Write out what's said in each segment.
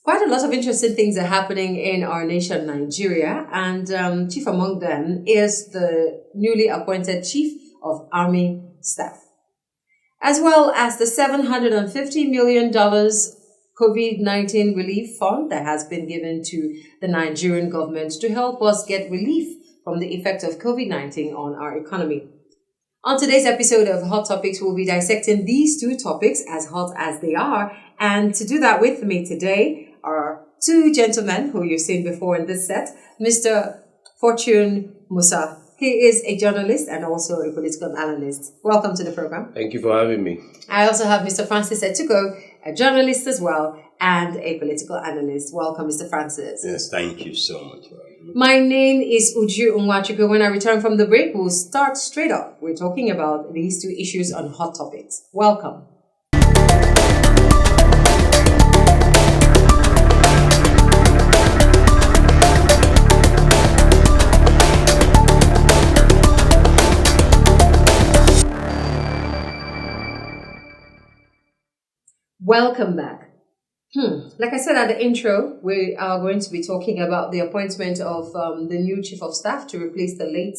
Quite a lot of interesting things are happening in our nation, Nigeria, and chief among them is the newly appointed Chief of Army Staff, as well as the $750 million COVID-19 relief fund that has been given to the Nigerian government to help us get relief from the effect of COVID-19 on our economy. On today's episode of Hot Topics, we'll be dissecting these two topics as hot as they are. And to do that with me today are two gentlemen who you've seen before in this set. Mr. Fortune Musa. He is a journalist and also a political analyst. Welcome to the program. Thank you for having me. I also have Mr. Francis Etuko, a journalist as well, and a political analyst. Welcome, Mr. Francis. Yes, thank you so much. My name is Uju Unwachuku. When I return from the break, we'll start straight up. We're talking about these two issues on Hot Topics. Welcome. Welcome back. Like I said at the intro, we are going to be talking about the appointment of the new Chief of Staff to replace the late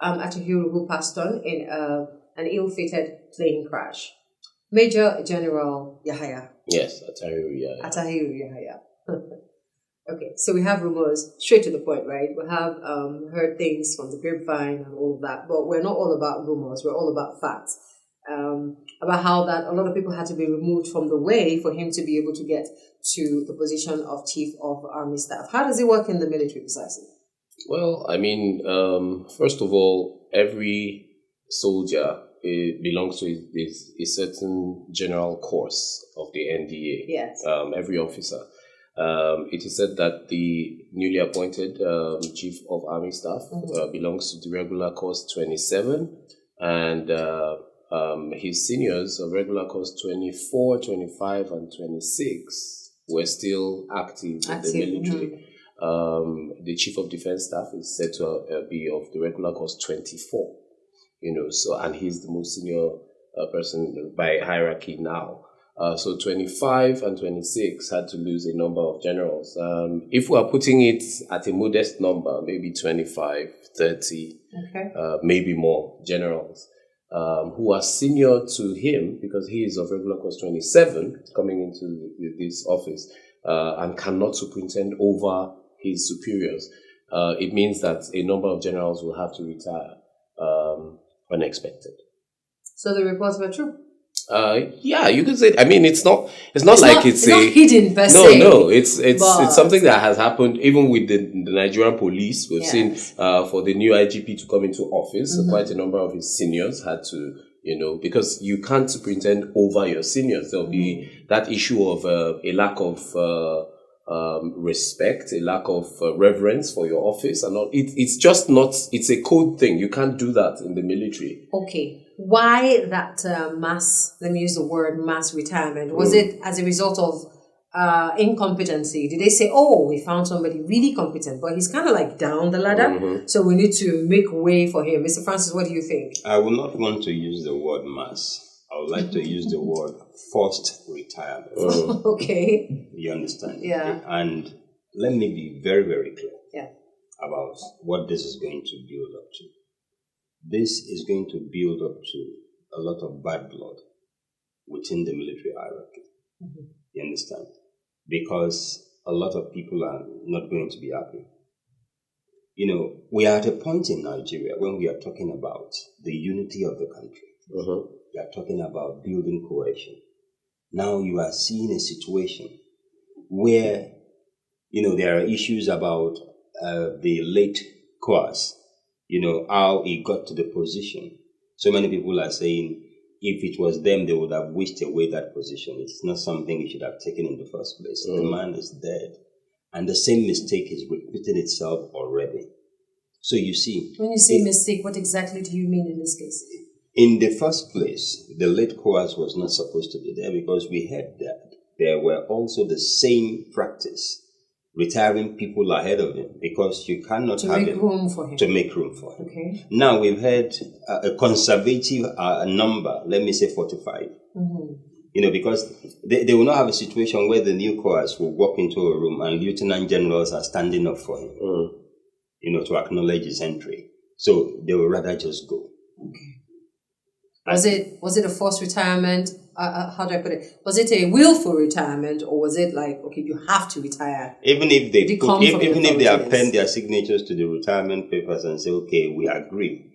Atahiru, who passed on in an ill-fated plane crash. Major General Yahaya. Yes, Atahiru Yahaya. Atahiru Yahaya. Okay, so we have rumors, straight to the point, right? We have heard things from the grapevine and all of that, but we're not all about rumors, we're all about facts. About how that a lot of people had to be removed from the way for him to be able to get to the position of Chief of Army Staff. How does it work in the military precisely? Well, I mean, first of all, every soldier belongs to a certain general course of the NDA. Yes. Every officer. It is said that the newly appointed Chief of Army Staff belongs to the regular course 27, and his seniors of regular course 24, 25, and 26 were still active in the military. The Chief of Defense Staff is said to be of the regular course 24, and he's the most senior person by hierarchy now. So 25 and 26 had to lose a number of generals. If we are putting it at a modest number, maybe 25, 30, maybe more generals. Who are senior to him because he is of regular course 27 coming into this office and cannot superintend over his superiors. It means that a number of generals will have to retire unexpected. So the reports were true? Yeah, you could say. I mean, it's not not hidden per se. No, it's something that has happened even with the Nigerian police. We've seen for the new IGP to come into office, quite a number of his seniors had to, because you can't superintend over your seniors. There'll be that issue of a lack of respect, a lack of reverence for your office, and all. It's just not. It's a code thing. You can't do that in the military. Okay. Why that mass, let me use the word mass retirement? Was it as a result of incompetency? Did they say, we found somebody really competent, but he's kind of like down the ladder, so we need to make way for him? Mr. Francis, what do you think? I would not want to use the word mass. I would like to use the word forced retirement. Okay. You understand? Yeah. And let me be very, very clear about what this is going to build up to. This is going to build up to a lot of bad blood within the military hierarchy. You understand? Because a lot of people are not going to be happy. We are at a point in Nigeria when we are talking about the unity of the country. We are talking about building cohesion. Now you are seeing a situation where, there are issues about the late course. How he got to the position. So many people are saying if it was them, they would have wished away that position. It's not something he should have taken in the first place. The man is dead. And the same mistake is repeating itself already. So you see. When you say mistake, what exactly do you mean in this case? In the first place, the late course was not supposed to be there because we heard that there were also the same practice retiring people ahead of him because you cannot have make room for him. To make room for him. Okay. Now we've had a conservative number, let me say 45. because they will not have a situation where the new cohorts will walk into a room and lieutenant generals are standing up for him, to acknowledge his entry. So they will rather just go. Okay. Was it a forced retirement? How do I put it? Was it a willful retirement, or was it like, okay, you have to retire? Even if they append their signatures to the retirement papers and say, okay, we agree,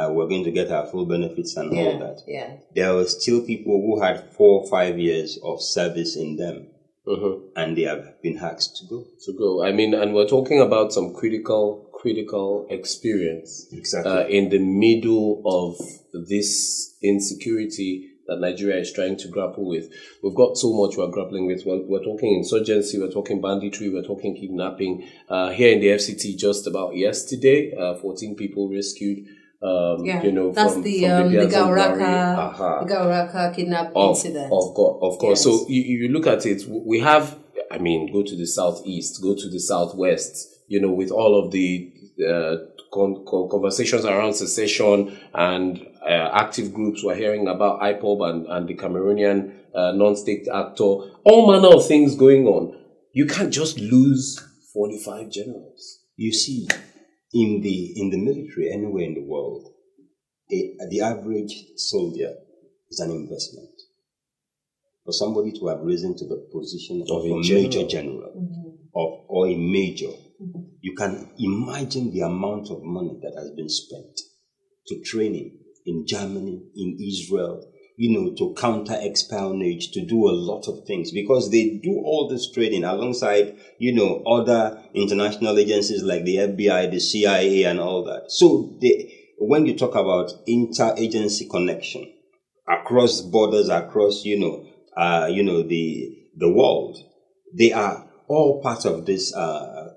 we're going to get our full benefits and all that. Yeah. There were still people who had 4 or 5 years of service in them, and they have been asked to go. I mean, and we're talking about some critical experience in the middle of this insecurity that Nigeria is trying to grapple with. We've got so much we're grappling with. We're talking insurgency, we're talking banditry, we're talking kidnapping. Here in the FCT just about yesterday, 14 people rescued. That's from the Gauraka kidnap incident. Of course. Yes. So you look at it, we have, go to the southeast, go to the southwest, with all of the conversations around secession and active groups. We're hearing about IPOB and the Cameroonian non-state actor, all manner of things going on. You can't just lose 45 generals. You see, in the military anywhere in the world, the average soldier is an investment. For somebody to have risen to the position of a major general or a major, you can imagine the amount of money that has been spent to training in Germany, in Israel, to counter espionage, to do a lot of things, because they do all this training alongside, other international agencies like the FBI, the CIA, and all that. So when you talk about interagency connection across borders, across, the world, they are all part of this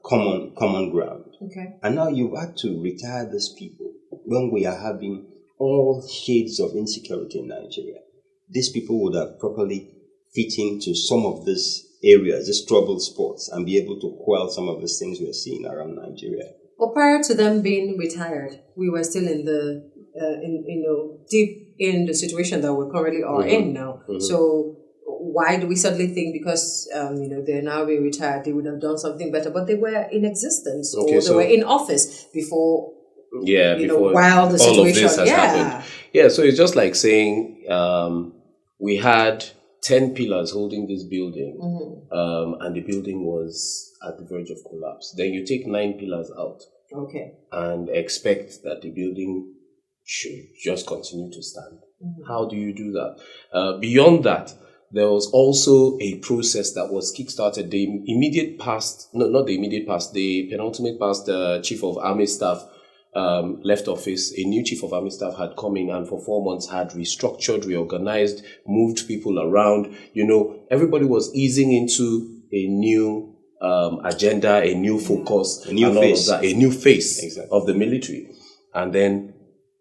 common ground. Okay. And now you've had to retire these people when we are having all shades of insecurity in Nigeria. These people would have properly fit into some of these areas, these troubled spots, and be able to quell some of the things we're seeing around Nigeria. Well, prior to them being retired, we were still in the, deep in the situation that we currently are in now. So why do we suddenly think because, they're now being retired, they would have done something better? But they were in existence, or they were in office before. While the situation, all of this has happened. Yeah, so it's just like saying we had 10 pillars holding this building, and the building was at the verge of collapse. Then you take 9 pillars out, and expect that the building should just continue to stand. How do you do that? Beyond that, there was also a process that was kickstarted. The penultimate past Chief of Army Staff left office. A new Chief of Army Staff had come in and for 4 months had restructured, reorganized, moved people around. Everybody was easing into a new agenda, a new focus, a new face of the military. And then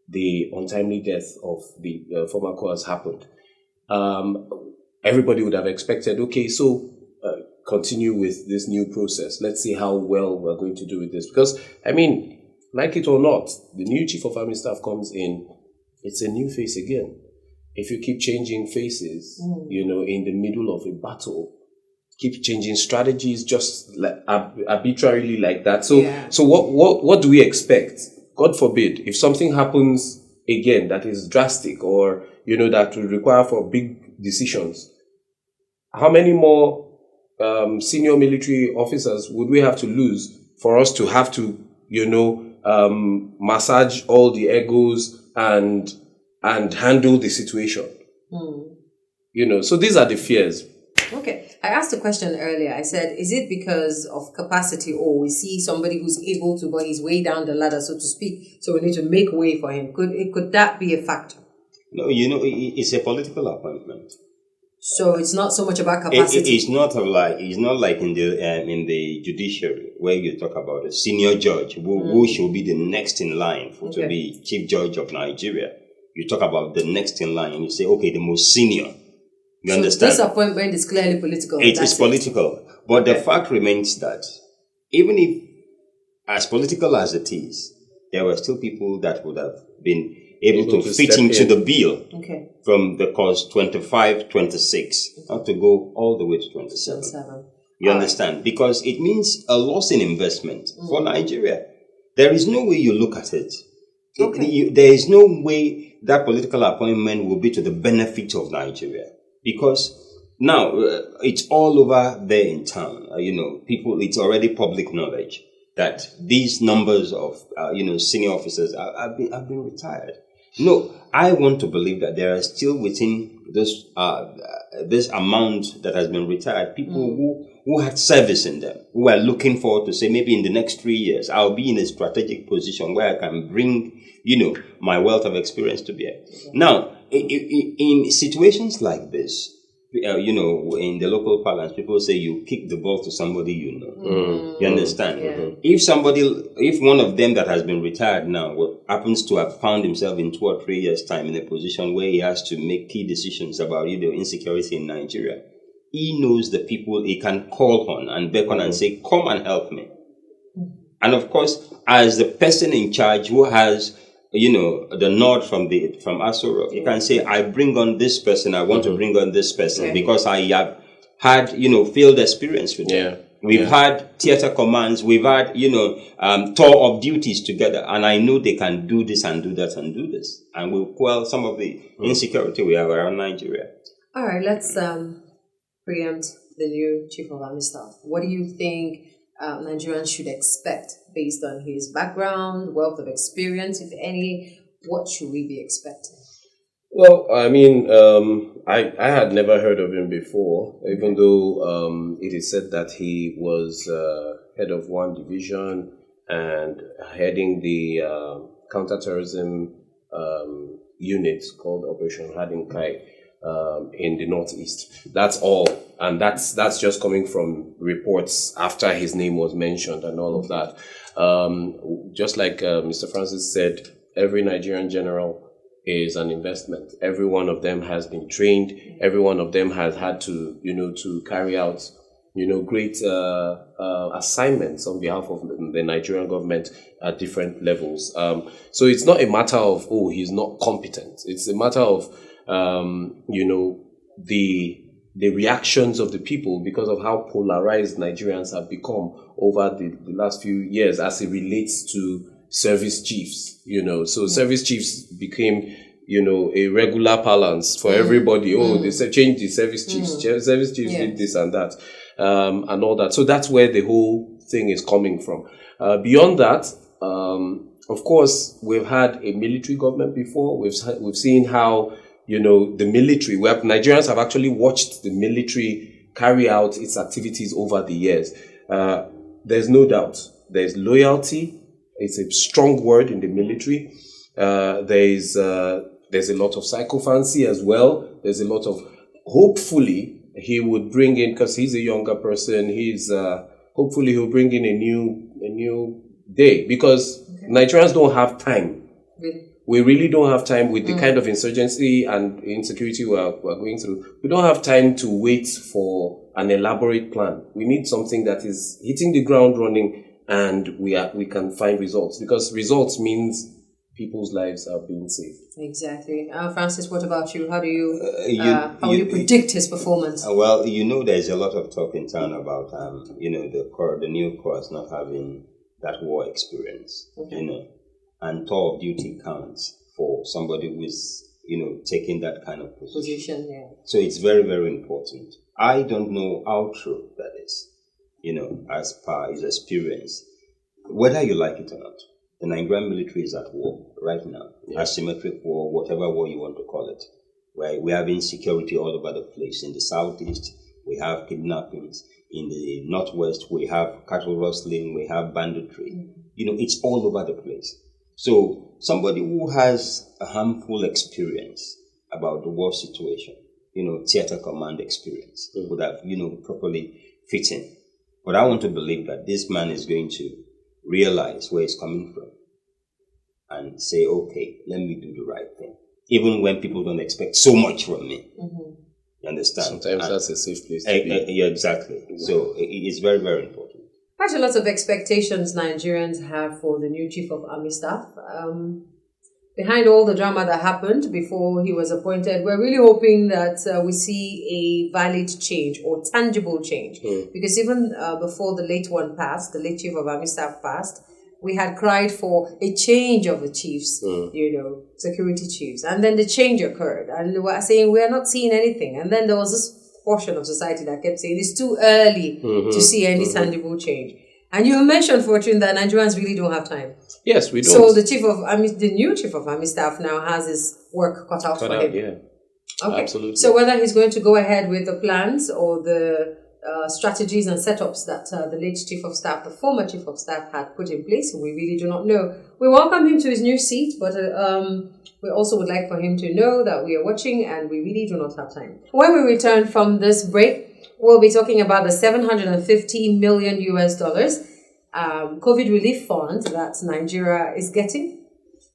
the untimely death of the former cohorts happened. Everybody would have expected, continue with this new process. Let's see how well we're going to do with this. Because, like it or not, the new Chief of Army Staff comes in, it's a new face again. If you keep changing faces, in the middle of a battle, keep changing strategies just like arbitrarily like that. So what do we expect? God forbid, if something happens again that is drastic or, that will require for big decisions, how many more senior military officers would we have to lose for us to have to, massage all the egos and handle the situation? So these are the fears. Okay. I asked a question earlier. I said, is it because of capacity, or we see somebody who's able to, but he's way down the ladder, so to speak, so we need to make way for him? Could that be a factor? No, it's a political appointment. So it's not so much about capacity. It's not like in the judiciary where you talk about a senior judge who should be the next in line to be chief judge of Nigeria. You talk about the next in line and you say, the most senior. You understand? This appointment is clearly political. It is political. But the fact remains that even if, as political as it is, there were still people that would have been, able to fit into the bill okay. from the course 25, 26, not to go all the way to 27. You understand? Right. Because it means a loss in investment for Nigeria. There is no way you look at it. Okay. There is no way that political appointment will be to the benefit of Nigeria. Because now it's all over there in town. People, it's already public knowledge that these numbers of, senior officers have been retired. No, I want to believe that there are still within this amount that has been retired, people who had service in them, who are looking forward to say, maybe in the next 3 years, I'll be in a strategic position where I can bring, my wealth of experience to bear. Now, in situations like this, in the local parlance, people say you kick the ball to somebody you know. You understand? Yeah. If one of them that has been retired now happens to have found himself in 2 or 3 years' time in a position where he has to make key decisions about insecurity in Nigeria, he knows the people he can call on and beckon and say, come and help me. And of course, as the person in charge who has the nod from Aso Rock, you can say, I bring on this person, I want to bring on this person because I have had, field experience with them. We've had theater commands, we've had, tour of duties together, and I know they can do this and do that and do this. And we'll quell some of the insecurity we have around Nigeria. All right, let's preempt the new Chief of Army Staff. What do you think Nigerians should expect based on his background, wealth of experience, if any? What should we be expecting? Well, I mean, I had never heard of him before, even though it is said that he was head of one division and heading the counterterrorism unit called Operation Hadinkai in the Northeast. That's all. And that's just coming from reports after his name was mentioned and all of that. Just like Mr. Francis said, every Nigerian general is an investment. Every one of them has been trained. Every one of them has had to, to carry out, great assignments on behalf of the Nigerian government at different levels. So it's not a matter of, he's not competent. It's a matter of, the reactions of the people because of how polarized Nigerians have become over the last few years as it relates to service chiefs, So service chiefs became, a regular parlance for everybody. They changed the service chiefs. Service chiefs did this and that, and all that. So that's where the whole thing is coming from. Beyond that, of course, we've had a military government before. We've seen how, the military, where Nigerians have actually watched the military carry out its activities over the years. There's no doubt. There's loyalty. It's a strong word in the military. There's a lot of psychophancy as well. There's a lot of, hopefully, he would bring in, because he's a younger person, hopefully he'll bring in a new day, because Nigerians don't have time. Really? We really don't have time with the kind of insurgency and insecurity we're going through. We don't have time to wait for an elaborate plan. We need something that is hitting the ground running, and we can find results, because results means people's lives are being saved. Exactly. Francis, what about you? How do you predict his performance? Well, there's a lot of talk in town about the new course not having that war experience. And tour of duty counts for somebody who is taking that kind of position. So it's very, very important. I don't know how true that is. As per his experience, whether you like it or not, the Nigerian military is at war right now. Asymmetric war, whatever war you want to call it. Where we have insecurity all over the place. In the southeast, we have kidnappings. In the northwest, we have cattle rustling, we have banditry. It's all over the place. So somebody who has a harmful experience about the war situation, theater command experience, would have, properly fit in. But I want to believe that this man is going to realize where he's coming from and say, okay, let me do the right thing. Even when people don't expect so much from me. You understand? Sometimes that's a safe place to be. Yeah, exactly. So it is very, very important. Quite a lot of expectations Nigerians have for the new Chief of Army Staff. behind all the drama that happened before he was appointed, we're really hoping that we see a valid change or tangible change. Because even before the late one passed, the late Chief of Army Staff passed, we had cried for a change of the chiefs, security chiefs. And then the change occurred. And we were saying, we are not seeing anything. And then there was this portion of society that kept saying, it's too early to see any tangible change. And you mentioned, Fortune, that Nigerians really don't have time. Yes, we don't. So the new Chief of Army Staff now has his work cut out for him. Yeah. Okay. Absolutely. So whether he's going to go ahead with the plans or the strategies and setups that the late Chief of Staff, the former Chief of Staff, had put in place, we really do not know. We welcome him to his new seat, but we also would like for him to know that we are watching and we really do not have time. When we return from this break, we'll be talking about the $750 million COVID relief fund that Nigeria is getting,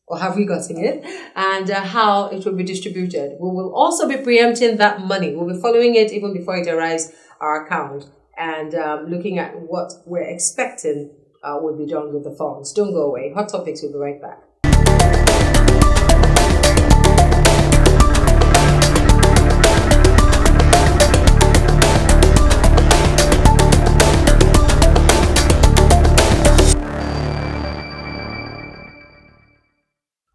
or have we gotten it, and how it will be distributed. We will also be preempting that money. We'll be following it even before it arrives our account and looking at what we're expecting will be done with the funds. Don't go away. Hot Topics will be right back.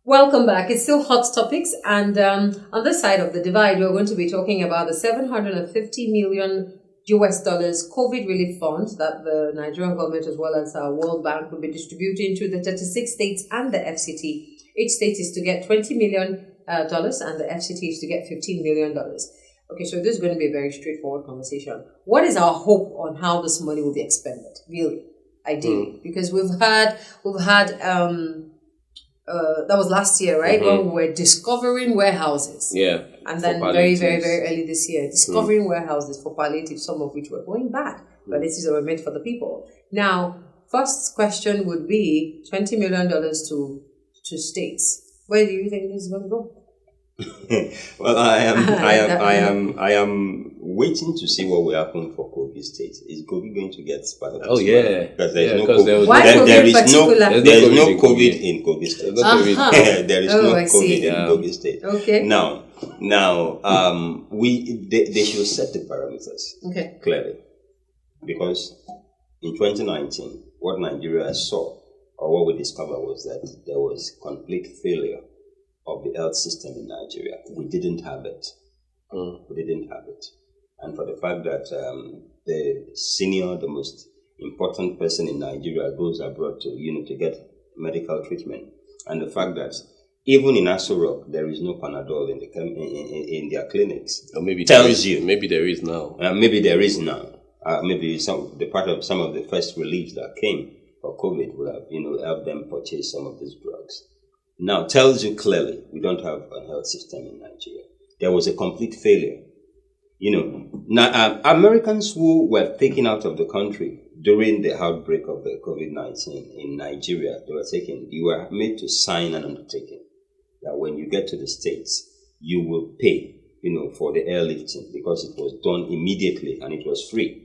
Welcome back. It's still Hot Topics, and on this side of the divide, we're going to be talking about the $750 million COVID relief fund that the Nigerian government as well as World Bank will be distributing to the 36 states and the FCT. Each state is to get $20 million and the FCT is to get $15 million. Okay, so this is going to be a very straightforward conversation. What is our hope on how this money will be expended, really, ideally? Because we've had that was last year, right? When we were discovering warehouses. Yeah. And then very, very, very early this year, discovering warehouses for palliative, some of which were going bad. But this is meant for the people. Now, first question would be $20 million to states. Where do you think this is going to go? Well, I am waiting to see what will happen for Kogi State. Is Kogi going to get part of this? Oh yeah, because there is no COVID. There is no COVID in Kogi State. There is no COVID in Kogi State. Okay. Now, they should set the parameters clearly, because in 2019, what Nigeria saw or what we discovered was that there was complete failure of the health system in Nigeria. We didn't have it. We didn't have it. And for the fact that the most important person in Nigeria goes abroad to get medical treatment, and the fact that even in Aso Rock there is no Panadol in their clinics, or maybe tells you maybe there is now. Maybe there is now. Maybe some of the first reliefs that came for COVID would have helped them purchase some of these drugs. Now, tells you clearly we don't have a health system in Nigeria. There was a complete failure. Now, Americans who were taken out of the country during the outbreak of the COVID-19 in Nigeria, you were made to sign an undertaking that when you get to the States, you will pay, for the airlifting, because it was done immediately and it was free.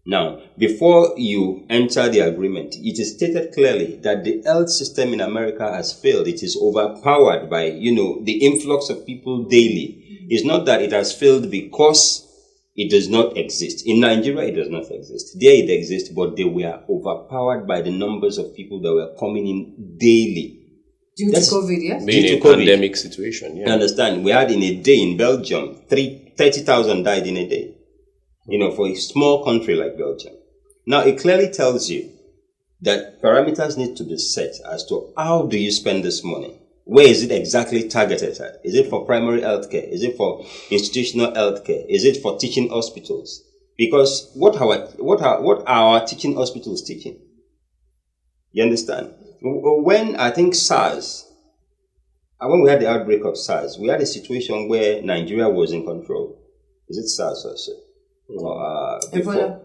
Now, before you enter the agreement, it is stated clearly that the health system in America has failed. It is overpowered by, the influx of people daily. It's not that it has failed because it does not exist. In Nigeria, it does not exist. There it exists, but they were overpowered by the numbers of people that were coming in daily. Due to COVID, yes? Being a pandemic situation, yeah. You understand? We had in a day in Belgium, 30,000 died in a day. For a small country like Belgium. Now, it clearly tells you that parameters need to be set as to how do you spend this money? Where is it exactly targeted at? Is it for primary health care? Is it for institutional health care? Is it for teaching hospitals? Because what are our teaching hospitals teaching? You understand? When I think when we had the outbreak of SARS, we had a situation where Nigeria was in control. Is it SARS also? Ebola.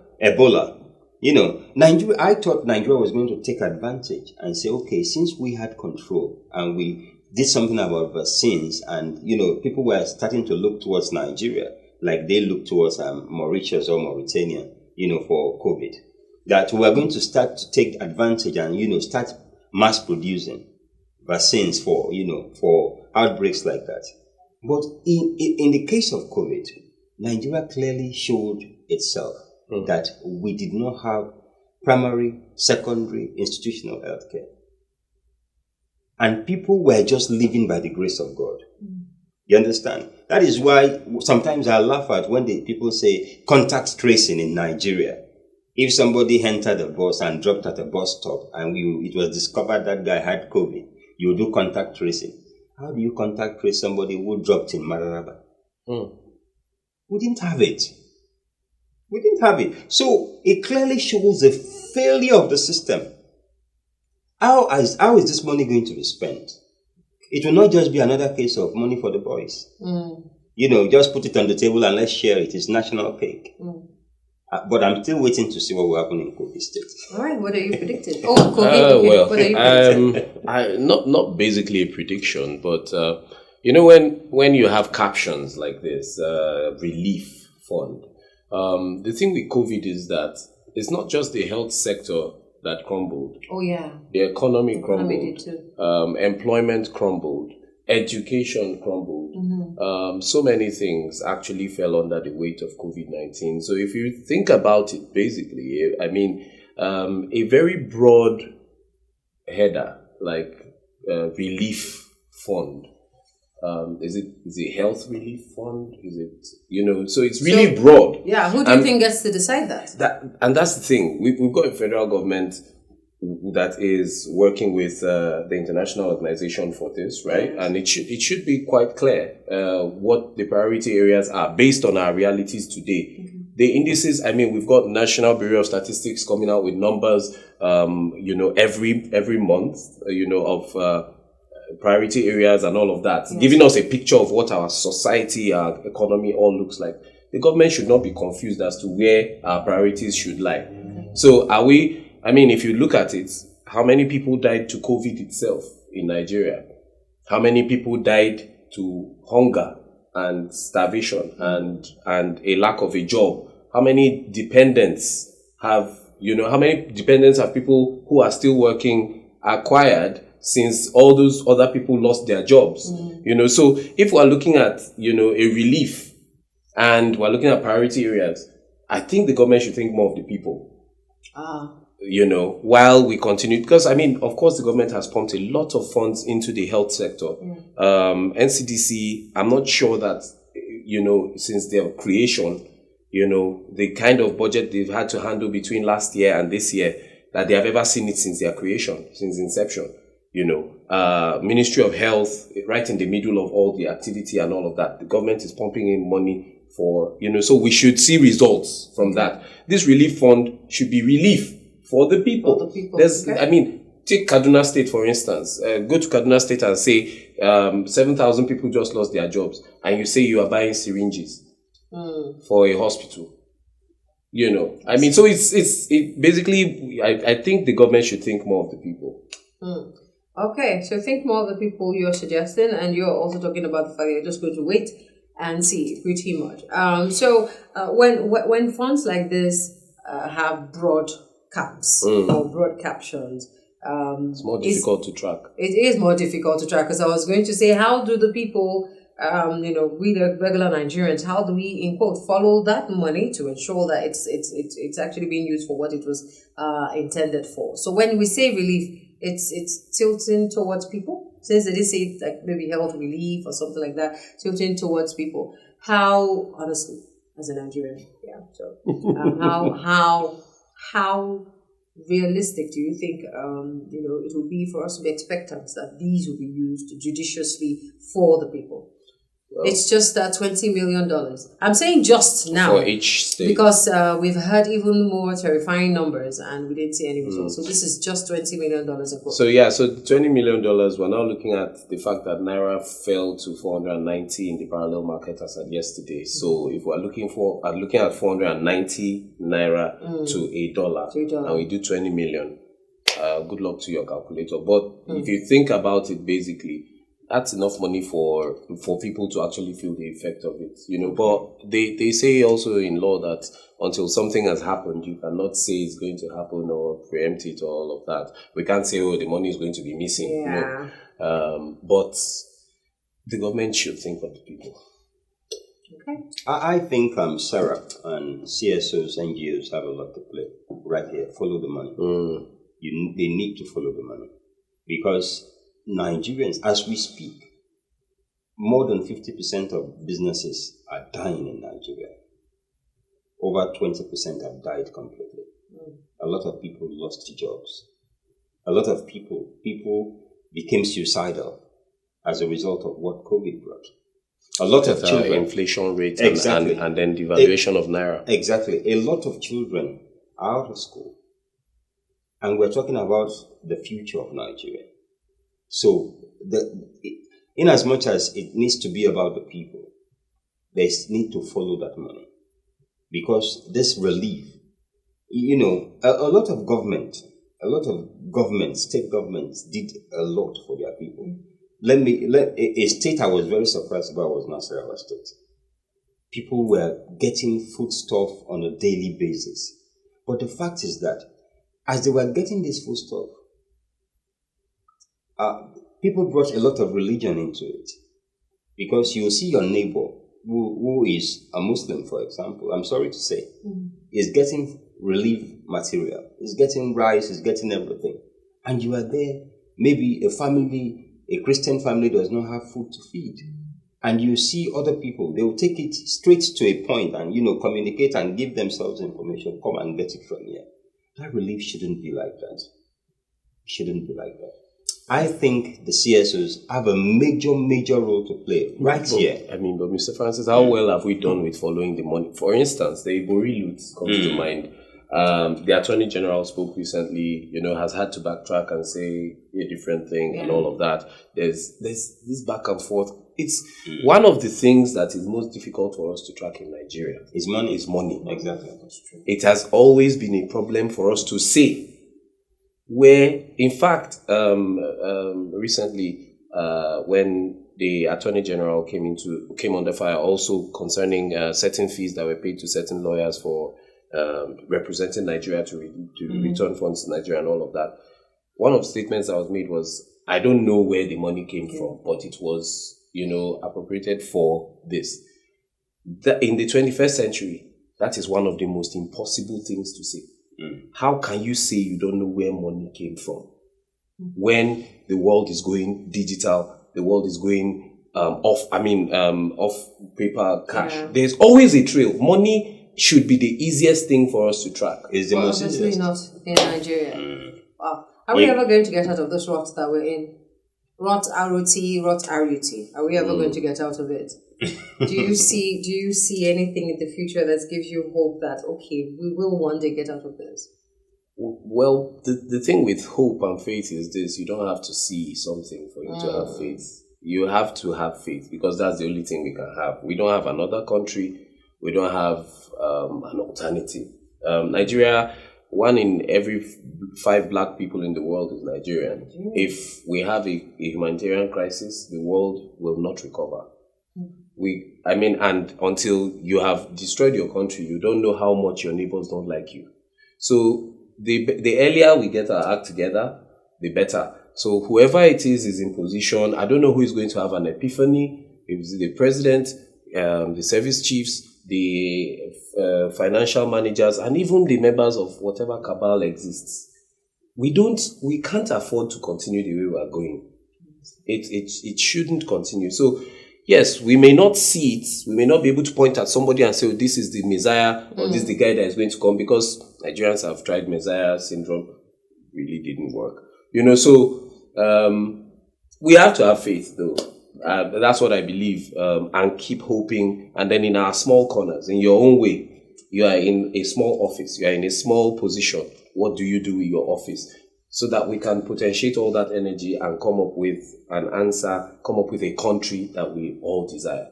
Nigeria, I thought Nigeria was going to take advantage and say, okay, since we had control and we did something about vaccines and, people were starting to look towards Nigeria like they look towards Mauritius or Mauritania, for COVID, that we are going to start to take advantage and, start mass producing vaccines for outbreaks like that. But in the case of COVID, Nigeria clearly showed itself that we did not have primary, secondary, institutional healthcare. And people were just living by the grace of God. You understand? That is why sometimes I laugh at when people say contact tracing in Nigeria. If somebody entered a bus and dropped at a bus stop and it was discovered that guy had COVID, you do contact tracing. How do you contact trace somebody who dropped in Mararaba? We didn't have it. So it clearly shows the failure of the system. How is this money going to be spent? It will not just be another case of money for the boys. Just put it on the table and let's share it. It's national cake. But I'm still waiting to see what will happen in Kogi State. All right, what are you predicting? COVID. What are you predicting? Not basically a prediction, but when you have captions like this, relief fund. The thing with COVID is that it's not just the health sector that crumbled. Oh yeah. The economy crumbled. Did too. Employment crumbled. Education crumbled. So many things actually fell under the weight of COVID-19. So if you think about it, basically, a very broad header like relief fund. Is it health relief fund? Is it, so it's really broad. Yeah, who do you think gets to decide that? And that's the thing. We've got a federal government that is working with the International Organization for this, right? And it should be quite clear what the priority areas are based on our realities today. The indices, we've got National Bureau of Statistics coming out with numbers, every month, of priority areas and all of that, giving us a picture of what our society, our economy all looks like. The government should not be confused as to where our priorities should lie. So are we, if you look at it, how many people died to COVID itself in Nigeria? How many people died to hunger and starvation and a lack of a job? How many dependents have people who are still working acquired since all those other people lost their jobs? So if we're looking at, a relief and we're looking at priority areas, I think the government should think more of the people. While we continue, because of course the government has pumped a lot of funds into the health sector. NCDC, I'm not sure that, since their creation, the kind of budget they've had to handle between last year and this year, that they have ever seen it since their creation, since inception. Ministry of Health, right in the middle of all the activity and all of that, the government is pumping in money for, so we should see results from that. This relief fund should be relief for the people. Take Kaduna State, for instance. Go to Kaduna State and say 7,000 people just lost their jobs, and you say you are buying syringes for a hospital. So it's basically, I think the government should think more of the people. Okay, so think more of the people you're suggesting, and you're also talking about the fact that you're just going to wait and see pretty much. When funds like this have broad caps or broad captions, it's more difficult to track. It is more difficult to track, because I was going to say, how do the people, we the regular Nigerians, how do we, in quote, follow that money to ensure that it's actually being used for what it was intended for? So when we say relief, it's tilting towards people. Since they did say like maybe health relief or something like that, tilting towards people. How, honestly, as a Nigerian, so how realistic do you think it will be for us to be expectant that these will be used judiciously for the people? Well, it's just $20 million. I'm saying just now for each state, because we've heard even more terrifying numbers and we didn't see any results. So this is just $20 million. So $20 million. We're now looking at the fact that Naira fell to 490 in the parallel market as of yesterday. So if we're looking at 490 Naira to $1, and we do 20 million, good luck to your calculator. But if you think about it, basically, that's enough money for people to actually feel the effect of it, But they say also in law that until something has happened, you cannot say it's going to happen or preempt it or all of that. We can't say, the money is going to be missing. Yeah. But the government should think of the people. Okay. I think Sarah and CSOs, NGOs have a lot to play right here. Follow the money. They need to follow the money because Nigerians, as we speak, more than 50% of businesses are dying in Nigeria. Over 20% have died completely. A lot of people lost jobs. A lot of people became suicidal as a result of what COVID brought. A lot of children, inflation rates, exactly, and then devaluation of naira. Exactly, a lot of children are out of school, and we're talking about the future of Nigeria. So, in as much as it needs to be about the people, they need to follow that money, because this relief, a lot of governments, state governments, did a lot for their people. A state I was very surprised about was Nasarawa State. People were getting foodstuff on a daily basis. But the fact is that as they were getting this foodstuff, people brought a lot of religion into it. Because you see your neighbor who is a Muslim, for example, I'm sorry to say, is getting relief material, is getting rice, is getting everything. And you are there, maybe a Christian family does not have food to feed. And you see other people, they will take it straight to a point and, communicate and give themselves information, come and get it from here. That relief shouldn't be like that. It shouldn't be like that. I think the CSOs have a major role to play right here. But Mr. Francis, how well have we done with following the money? For instance, the Ibori loot comes to mind. The Attorney General spoke recently, has had to backtrack and say a different thing and all of that. There's this back and forth. It's one of the things that is most difficult for us to track in Nigeria. Is money. Exactly. That's true. It has always been a problem for us to say. Where, in fact, recently, when the Attorney General came under fire, also concerning certain fees that were paid to certain lawyers for representing Nigeria to return funds to Nigeria and all of that. One of the statements that was made was, I don't know where the money came from, but it was, appropriated for this. In the 21st century, that is one of the most impossible things to say. How can you say you don't know where money came from when the world is going digital, the world is going off paper cash? Yeah. There's always a trail. Money should be the easiest thing for us to track. It's the most obviously easiest. Not in Nigeria. Wow. Are we ever going to get out of this rot that we're in? Rot ROT. Are we ever going to get out of it? Do you see anything in the future that gives you hope that, okay, we will one day get out of this? Well, the thing with hope and faith is this: you don't have to see something for you to have faith. You have to have faith because that's the only thing we can have. We don't have another country. We don't have an alternative. Nigeria, 1 in every 5 black people in the world is Nigerian. If we have a humanitarian crisis, the world will not recover. And until you have destroyed your country, you don't know how much your neighbors don't like you. So the earlier we get our act together, the better. So whoever it is in position, I don't know who is going to have an epiphany. If it's the president, the service chiefs, the financial managers, and even the members of whatever cabal exists. We can't afford to continue the way we are going. It shouldn't continue. So yes, we may not see it. We may not be able to point at somebody and say, this is the Messiah or this is the guy that is going to come, because Nigerians have tried Messiah syndrome. Really didn't work. So we have to have faith, though. That's what I believe, and keep hoping. And then in our small corners, in your own way, you are in a small office, you are in a small position. What do you do with your office? So that we can potentiate all that energy and come up with an answer, come up with a country that we all desire.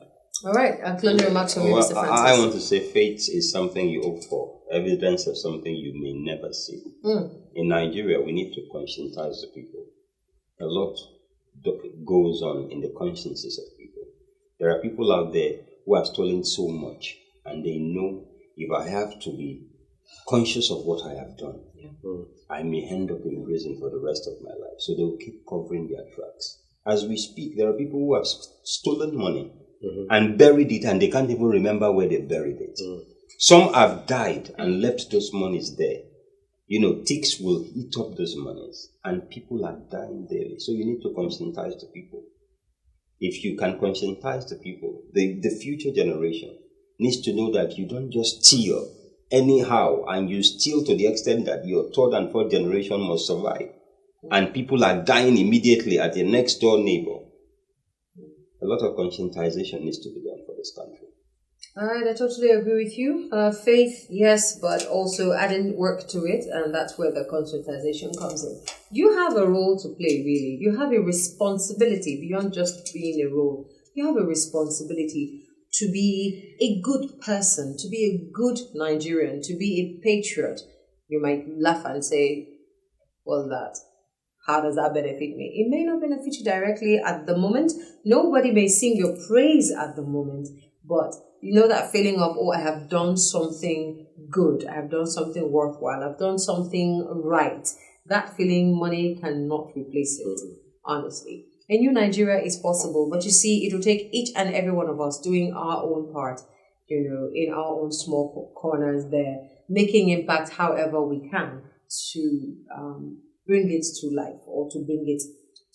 All right. Closing remarks from you, Mr. Francis. I want to say faith is something you hope for, evidence of something you may never see. In Nigeria, we need to conscientize the people a lot. goes on in the consciences of people. There are people out there who have stolen so much, and they know if I have to be conscious of what I have done, I may end up in prison for the rest of my life. So they will keep covering their tracks. As we speak, there are people who have stolen money and buried it, and they can't even remember where they buried it. Some have died and left those monies there. You know, ticks will eat up those monies, and people are dying daily. So you need to conscientize the people. If you can conscientize the people, the future generation needs to know that you don't just steal anyhow, and you steal to the extent that your third and fourth generation must survive. And people are dying immediately at their next door neighbor. A lot of conscientization needs to be done for this country. All right, I totally agree with you. Faith, yes, but also adding work to it, and that's where the conscientization comes in. You have a role to play, really. You have a responsibility beyond just being a role. You have a responsibility to be a good person, to be a good Nigerian, to be a patriot. You might laugh and say, well, how does that benefit me? It may not benefit you directly at the moment. Nobody may sing your praise at the moment, but you know that feeling of, I have done something good, I have done something worthwhile, I've done something right. That feeling, money cannot replace it, honestly. A new Nigeria is possible, but you see, it will take each and every one of us doing our own part, in our own small corners there, making impact however we can to bring it to life or to bring it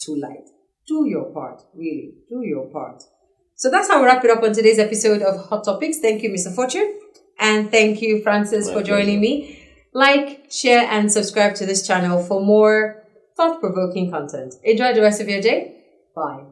to light. Do your part, really, do your part. So that's how we wrap it up on today's episode of Hot Topics. Thank you, Mr. Fortune, and thank you, Francis, for joining me. Like, share, and subscribe to this channel for more thought-provoking content. Enjoy the rest of your day. Bye.